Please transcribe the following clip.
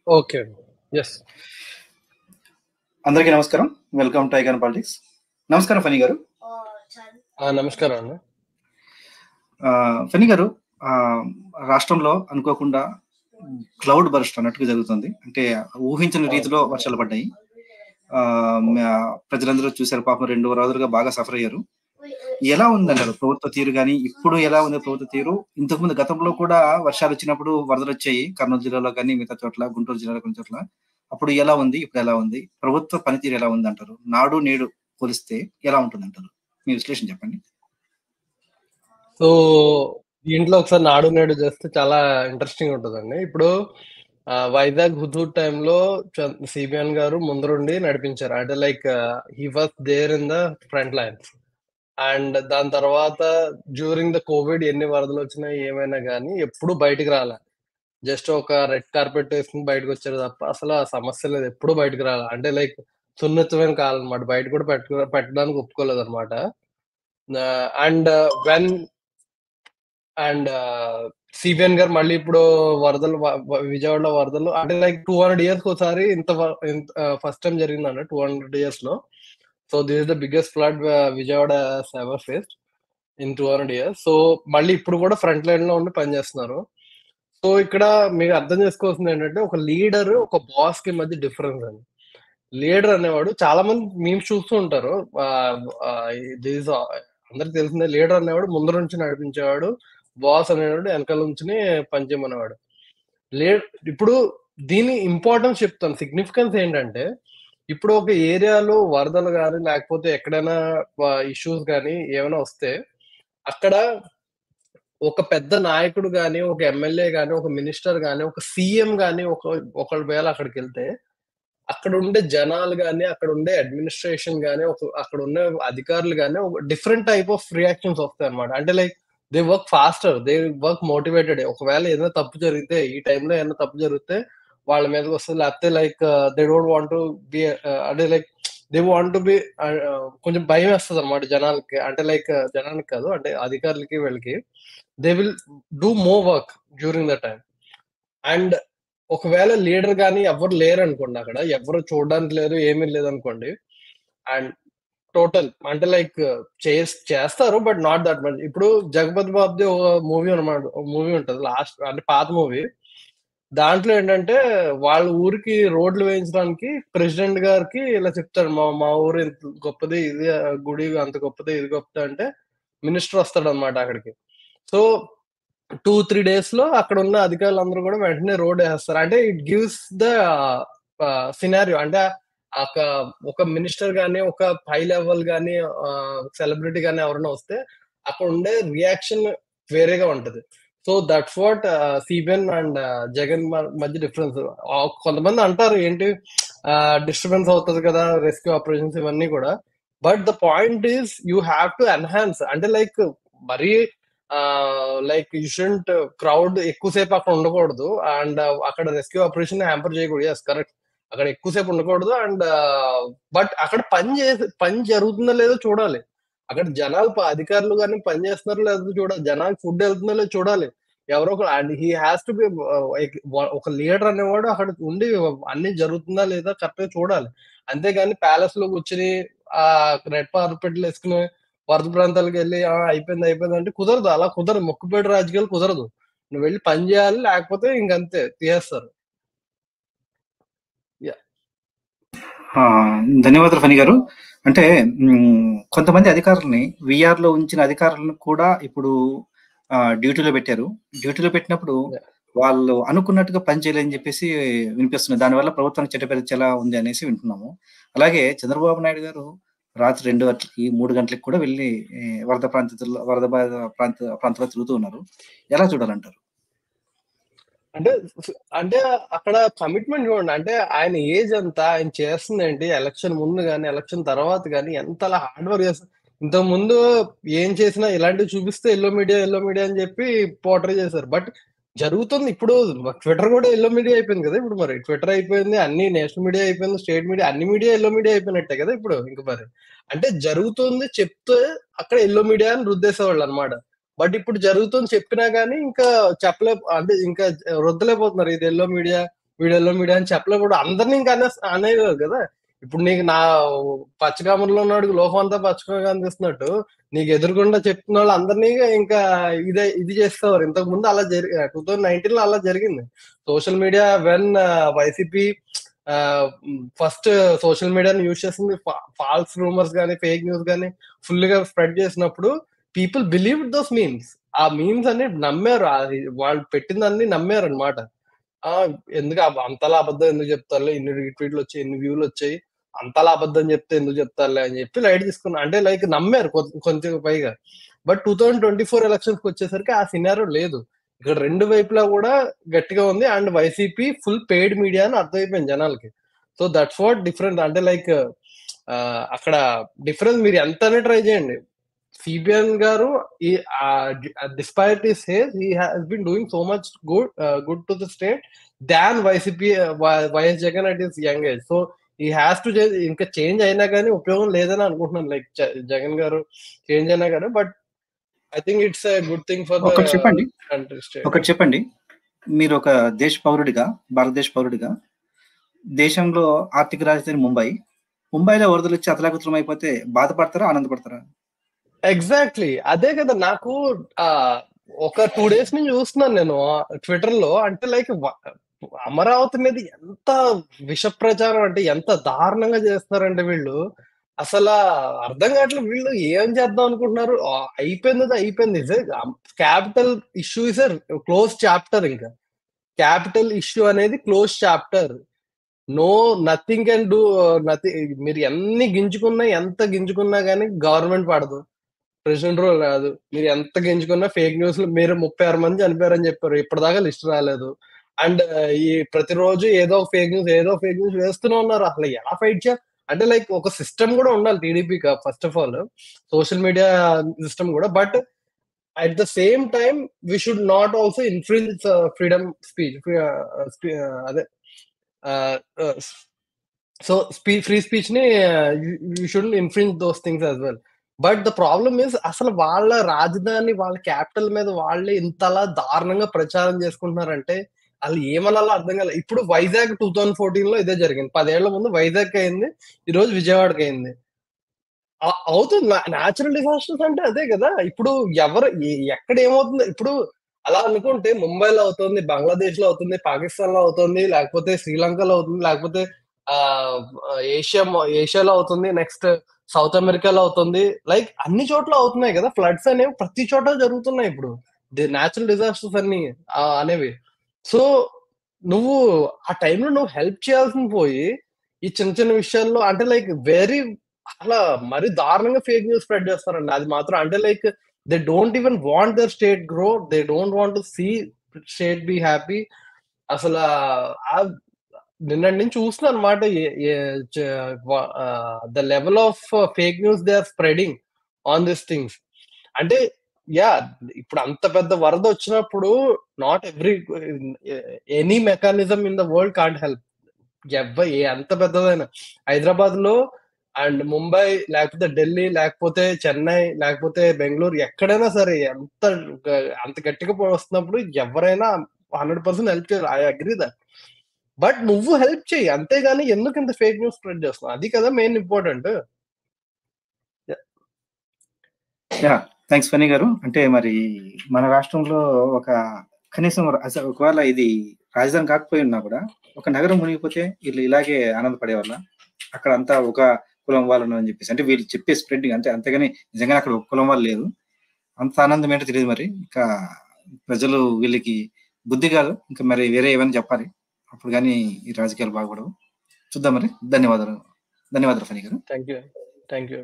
Okay అండి. Yes. అందరికీ నమస్కారం. Welcome to icon politics. నమస్కారం ఫనీ గారు. నమస్కారం అండి. ఫనీ గారు, రాష్ట్రంలో అనుకోకుండా క్లౌడ్ బర్స్ట్ అన్నట్టుగా జరుగుతుంది. అంటే ఊహించని రీతిలో వర్షాలు పడ్డాయి. ప్రజలందరూ చూశారు, పాపం 2 రోజులుగా బాగా సఫర్ అయ్యారు. ఎలా ఉందంటారు ప్రభుత్వ తీరు గాని, ఇప్పుడు ఎలా ఉంది ప్రభుత్వ తీరు? ఇంతకుముందు గతంలో కూడా వర్షాలు వచ్చినప్పుడు వరదలొచ్చాయి. కర్నూలు జిల్లాలో గాని, మిగతా చోట్ల, గుంటూరు జిల్లాలో కొన్ని చోట్ల. అప్పుడు ఎలా ఉంది? ఇప్పుడు ఎలా ఉంది? ప్రభుత్వ పనితీరు ఎలా ఉందంటారు? నాడు, నేడు పోలిస్తే ఎలా ఉంటుందంటారు? మీ విశ్లేషణ చెప్పండి. సో, దీంట్లో ఒకసారి నాడు నేడు చేస్తే చాలా ఇంట్రెస్టింగ్ ఉంటదండి. ఇప్పుడు వైజాగ్ హుదూద్ టైంలో సిబిఎన్ గారు ముందరుండి నడిపించారు. అంటే like he was there in the front lines. And దాని తర్వాత డ్యూరింగ్ ద కోవిడ్ ఎన్ని వరదలొచ్చినా ఏమైనా గానీ ఎప్పుడు బయటికి రాలా. జస్ట్ ఒక రెడ్ కార్పెట్ ఏసుకొని బయటకొచ్చారు తప్ప అసలు ఆ సమస్య లేదు. ఎప్పుడు బయటికి రాలా. అంటే లైక్ సున్నితమైన కాలనమాట. బయట కూడా పెట్టడానికి ఒప్పుకోలేదనమాట. అండ్ వెన్ అండ్ సిబిఎన్ గారు మళ్ళీ ఇప్పుడు వరదలు విజయవాడలో వరదలు అంటే లైక్ 200 ఇయర్స్ ఒకసారి ఇంత ఫస్ట్ టైం జరిగిందంట 200 ఇయర్స్ లో. So this is the biggest flood Vijayawada ever faced in 200 years. So మళ్ళీ ఇప్పుడు కూడా ఫ్రంట్ లైన్ లో ఉండి పనిచేస్తున్నారు. సో ఇక్కడ మీరు అర్థం చేసుకోవాల్సింది ఏంటంటే ఒక లీడర్ ఒక బాస్ కి మధ్య డిఫరెన్స్ అండి. లీడర్ అనేవాడు చాలా మంది మీమ్స్ చూస్తూ ఉంటారు. అందరికి తెలిసిందే లీడర్ అనేవాడు ముందు నుంచి నడిపించేవాడు. బాస్ అనేవాడు వెనకాల నుంచి పనిచేయమనేవాడు. ఇప్పుడు దీని ఇంపార్టెన్స్ చెప్తాను. సిగ్నిఫికెన్స్ ఏంటంటే ఇప్పుడు ఒక ఏరియాలో వరదలు గాని లేకపోతే ఎక్కడైనా ఇష్యూస్ గాని ఏమైనా వస్తే అక్కడ ఒక పెద్ద నాయకుడు గాని, ఒక ఎమ్మెల్యే గాని, ఒక మినిస్టర్ గాని, ఒక సీఎం గాని ఒకవేళ అక్కడికెళ్తే అక్కడుండే జనాలు గాని, అక్కడుండే అడ్మినిస్ట్రేషన్ గాని, అక్కడున్న అధికారులు గాని ఒక డిఫరెంట్ టైప్ ఆఫ్ రియాక్షన్స్ వస్తాయన్నమాట. అంటే like they work faster. They work motivated. ఒకవేళ ఏదైనా తప్పు జరిగితే ఈ టైంలో ఏదైనా తప్పు జరిగితే వాళ్ళ మీదకొస్తది. లేకపోతే like they don't want to be అంటే like they want to be కొంచెం భయమేస్తదన్నమాట జనాలకి. అంటే లైక్ జనానికి కాదు. అంటే అధికారులకి వీళ్ళకి. They will do more work during the time. And ఒకవేళ లీడర్ గాని ఎవ్వరు లేరనుకోండి అక్కడ. ఎవ్వరు చూడడానికి లేరు. ఏమీ లేదనుకోండి. అండ్ టోటల్ అంటే లైక్ చేస్తారు. But not that much. ఇప్పుడు 'జగపతి బాబు'ది ఒక మూవీ అనమాట. ఒక మూవీ ఉంటది. లాస్ట్ అంటే పాత మూవీ. దాంట్లో ఏంటంటే వాళ్ళ ఊరికి రోడ్లు వేయించడానికి ప్రెసిడెంట్ గారికి ఇలా చెప్తాడు. మా మా ఊరు ఇంత గొప్పది. ఇది గుడి అంత గొప్పది. ఇది గొప్పది అంటే మినిస్టర్ వస్తాడన్నమాట అక్కడికి. సో 2, 3 డేస్ లో అక్కడ ఉన్న అధికారులందరూ కూడా వెంటనే రోడ్ వేస్తారు. అంటే ఇట్ గివ్స్ ద సినారియో. అంటే ఒక ఒక మినిస్టర్ గాని, ఒక హై లెవెల్ గాని, సెలబ్రిటీ గాని ఎవరైనా వస్తే అక్కడ ఉండే రియాక్షన్ వేరేగా ఉంటది. So that's what CBN and Jagan మధ్య డిఫరెన్స్. కొంతమంది అంటారు ఏంటి డిస్టర్బెన్స్ అవుతది కదా రెస్క్యూ ఆపరేషన్స్ ఇవన్నీ కూడా. But the point is you have to enhance. అంటే లైక్ మరీ లైక్ యూ షుడెంట్ క్రౌడ్ ఎక్కువసేపు అక్కడ ఉండకూడదు. అండ్ అక్కడ రెస్క్యూ ఆపరేషన్ హ్యాంపర్ చేయకూడదు. Yes correct. అక్కడ ఎక్కువసేపు ఉండకూడదు. అండ్ బట్ అక్కడ పని జరుగుతుందో లేదో చూడాలి. అక్కడ జనాలు అధికారులు గాని పని చేస్తున్నారో లేదో చూడాలి. జనాలకు ఫుడ్ వెళ్తుందో లేదో చూడాలి. ఎవరో ఒక and he has to be ఒక లీడర్ అనేవాడు అక్కడ ఉండి అన్ని జరుగుతుందా లేదా కరెక్ట్ గా చూడాలి. అంతేగాని ప్యాలెస్ లో కూర్చుని ఆ రెడ్ కార్పెట్లు వేసుకుని వరద ప్రాంతాలకు వెళ్ళి అయిపోయింది అయిపోయింది అంటే కుదరదు. అలా కుదరదు. మొక్కుపేట రాజకీయాలు కుదరదు. నువ్వు వెళ్ళి పని చేయాలి. లేకపోతే ఇంకంతే తీసేస్తారు. ధన్యవాదాలు ఫనీ గారు. అంటే కొంతమంది అధికారులని విఆర్ లో ఉంచిన అధికారులను కూడా ఇప్పుడు డ్యూటీలో పెట్టారు. డ్యూటీలో పెట్టినప్పుడు వాళ్ళు అనుకున్నట్టుగా పని చేయలేదని చెప్పేసి వినిపిస్తుంది. దానివల్ల ప్రభుత్వానికి చెడ్డ పేరు ఎలా ఉంది అనేసి వింటున్నాము. అలాగే చంద్రబాబు నాయుడు గారు రాత్రి 2 గంటలకి 3 గంటలకి కూడా వెళ్ళి వరద బాధిత ప్రాంతాల్లో తిరుగుతూ ఉన్నారు. ఎలా చూడాలంటారు? అంటే అంటే అక్కడ కమిట్మెంట్ చూడండి. అంటే ఆయన ఏజ్ ఎంత, ఆయన చేస్తుంది ఏంటి, ఎలక్షన్ ముందు గాని ఎలక్షన్ తర్వాత గాని ఎంతలా హార్డ్ వర్క్ చేస్తారు. ఇంతకు ముందు ఏం చేసినా ఇలాంటివి చూపిస్తే ఎల్లో మీడియా అని చెప్పి పోర్ట్రే చేశారు. బట్ జరుగుతుంది. ఇప్పుడు ట్విట్టర్ కూడా ఎల్లో మీడియా అయిపోయింది కదా. ఇప్పుడు మరి ట్విట్టర్ అయిపోయింది, అన్ని నేషనల్ మీడియా అయిపోయింది, స్టేట్ మీడియా, అన్ని మీడియా ఎల్లో మీడియా అయిపోయినట్టే కదా ఇప్పుడు. ఇంక మరి అంటే జరుగుతుంది చెప్తే అక్కడ ఎల్లో మీడియా అని రుద్దేసేవాళ్ళు అనమాట. బట్ ఇప్పుడు జరుగుతుంది చెప్పినా గానీ ఇంకా అంటే ఇంకా రుద్దలేకపోతున్నారు. ఇది ఎల్లో మీడియా, వీడియోలో మీడియా అని చెప్పలేప్పుడు అందరినీ ఇంకా అనేవి కదా. ఇప్పుడు నీకు నా పచ్చకామర్లో ఉన్నాడు లోకం అంతా పచ్చగా కనిపిస్తున్నట్టు నీకు ఎదురుకుండా చెప్తున్న వాళ్ళు అందరినీ ఇంకా ఇది చేస్తారు. ఇంతకు ముందు అలా 2019 లో అలా జరిగింది. Social media when YCP first social మీడియాని యూజ్ చేసింది, ఫాల్స్ రూమర్స్ కానీ ఫేక్ న్యూస్ కానీ ఫుల్ గా స్ప్రెడ్ చేసినప్పుడు పీపుల్ బిలీవ్ దోస్ మీమ్స్. ఆ మీమ్స్ అన్ని నమ్మారు, వాళ్ళు పెట్టిందన్ని నమ్మారు అనమాట. ఎందుకు అంతలా అబద్ధం ఎందుకు చెప్తారులే, ఇన్ని రీట్వీట్లు వచ్చాయి, ఇన్ని వ్యూలు వచ్చాయి, అంతలా అబద్ధం చెప్తే ఎందుకు చెప్తారులే అని చెప్పి లైట్ తీసుకున్నా. అంటే లైక్ నమ్మారు కొంచెం పైగా. బట్ 2024 ఎలక్షన్స్ కి వచ్చేసరికి ఆ సినారో లేదు. ఇక్కడ రెండు వైపులా కూడా గట్టిగా ఉంది. And YCP full paid media అని అర్థమైపోయింది జనాలకి. So that's what difference. అంటే లైక్ అక్కడ డిఫరెన్స్ మీరు ఎంతనే ట్రై చేయండి. సిబిఎన్ గారు despite his has he has been doing so much good to the state than YCP YS Jagan at his young age. So ఈ హ్యాస్ టు ఇంకా చేంజ్ అయినా కానీ ఉపయోగం లేదని అనుకుంటున్నాను. లైక్ జగన్ గారు చేంజ్ అయినా కానీ, but I think it's a good thing for the country state. ఒకటి చెప్పండి, మీరు ఒక దేశ పౌరుడిగా, భారతదేశ పౌరుడిగా, దేశంలో ఆర్థిక రాజధాని ముంబైలో వరదలు వచ్చి అతలాకుతలం అయిపోతే బాధపడతారా, ఆనందపడతారా? ఎగ్జాక్ట్లీ అదే కదా. నాకు ఒక 2 days నుంచి చూస్తున్నాను నేను ట్విట్టర్ లో. అంటే లైక్ అమరావతి మీద ఎంత విష ప్రచారం, అంటే ఎంత దారుణంగా చేస్తున్నారంటే వీళ్ళు అసలు అర్థం కావట్లేదు. వీళ్ళు ఏం చేద్దాం అనుకుంటున్నారు. అయిపోయింది. Capital issue is close chapter. ఇంకా క్యాపిటల్ ఇష్యూ అనేది close chapter. Nothing can do nothing. మీరు ఎంత గింజుకున్నా కానీ గవర్నమెంట్ పడదు, ప్రెసిడెంట్ రూల్ రాదు. మీరు ఎంత గింజుకున్నా ఫేక్ న్యూస్. మీరు 36 మంది చనిపోయారని చెప్పారు, ఇప్పటిదాకా లిస్ట్ రాలేదు. అండ్ ఈ ప్రతిరోజు ఏదో ఫేక్ న్యూస్ వేస్తూనే ఉన్నారు. అసలు ఎలా ఫైట్ చేయాలి అంటే లైక్ ఒక సిస్టమ్ కూడా ఉండాలి టీడీపీకి, first of all social media system కూడా. But at the same time we should not also influence freedom speech. అదే సో ఫ్రీ స్పీచ్ ని you should influence those things as well. But the problem is అసలు వాళ్ళ రాజధాని, వాళ్ళ capital మీద వాళ్ళే ఇంతలా దారుణంగా ప్రచారం చేసుకుంటున్నారంటే వాళ్ళు ఏమనాలో అర్థం కాలేదు. ఇప్పుడు వైజాగ్ 2014 లో ఇదే జరిగింది. 10 ఏళ్ల ముందు వైజాగ్ అయింది, ఈ రోజు విజయవాడకి అయింది. అవుతుంది. న్యాచురల్ డిజాస్టర్స్ అంటే అదే కదా. ఇప్పుడు ఎక్కడ ఏమవుతుంది ఇప్పుడు అలా అనుకుంటే ముంబైలో అవుతుంది, బంగ్లాదేశ్ లో అవుతుంది, పాకిస్తాన్ లో అవుతుంది, లేకపోతే శ్రీలంకలో అవుతుంది, లేకపోతే ఏషియాలో అవుతుంది, నెక్స్ట్ సౌత్ అమెరికాలో అవుతుంది. లైక్ అన్ని చోట్ల అవుతున్నాయి కదా. ఫ్లడ్స్ అనేవి ప్రతి చోట జరుగుతున్నాయి ఇప్పుడు, న్యాచురల్ డిజాస్టర్స్ అన్ని అనేవి. సో నువ్వు ఆ టైంలో నువ్వు హెల్ప్ చేయాల్సింది పోయి ఈ చిన్న విషయాల్లో అంటే లైక్ అలా మరి దారుణంగా ఫేక్ న్యూస్ స్ప్రెడ్ చేస్తారండి. అది మాత్రం అంటే like they don't even want their state grow, they don't want to see state be happy. అసలు నిన్నటి నుంచి చూస్తున్నాను అనమాట the level of fake news they are spreading on this things. అంటే ఇప్పుడు అంత పెద్ద వరద వచ్చినప్పుడు not any mechanism in the world can't help. ఎంత పెద్దదైనా హైదరాబాద్ లో అండ్ ముంబై, లేకపోతే ఢిల్లీ, లేకపోతే చెన్నై, లేకపోతే బెంగళూరు, ఎక్కడైనా సరే అంత గట్టిగా వస్తున్నప్పుడు ఎవరైనా 100% హెల్ప్ చేయాలి. I agree that. బట్ నువ్వు హెల్ప్ చేయి, అంతేగాని ఎందుకు ఇంత ఫేక్ న్యూస్ స్ప్రెడ్ చేస్తున్నావు? అది కదా మెయిన్ ఇంపార్టెంట్. థ్యాంక్స్ ఫనీ గారు. అంటే మరి మన రాష్ట్రంలో కనీసం ఒకవేళ ఇది రాజధాని కాకపోయి ఉన్నా కూడా ఒక నగరం మునిగిపోతే వీళ్ళు ఇలాగే ఆనందపడే వాళ్ళ, అక్కడ అంతా ఒక కులం వాళ్ళు అని చెప్పేసి, అంటే వీళ్ళు చెప్పే స్ప్రెడ్డింగ్ అంటే, అంతేగాని నిజంగా అక్కడ ఒక కులం వాళ్ళు లేదు. అంత ఆనందం ఏంటో తెలియదు. మరి ఇంకా ప్రజలు వీళ్ళకి బుద్ధి కాదు, ఇంకా మరి వేరే ఏమైనా చెప్పాలి, అప్పుడు కానీ ఈ రాజకీయాలు బాగుపడవు. చూద్దాం మరి. ధన్యవాదాలు ఫనీ గారు. Thank you.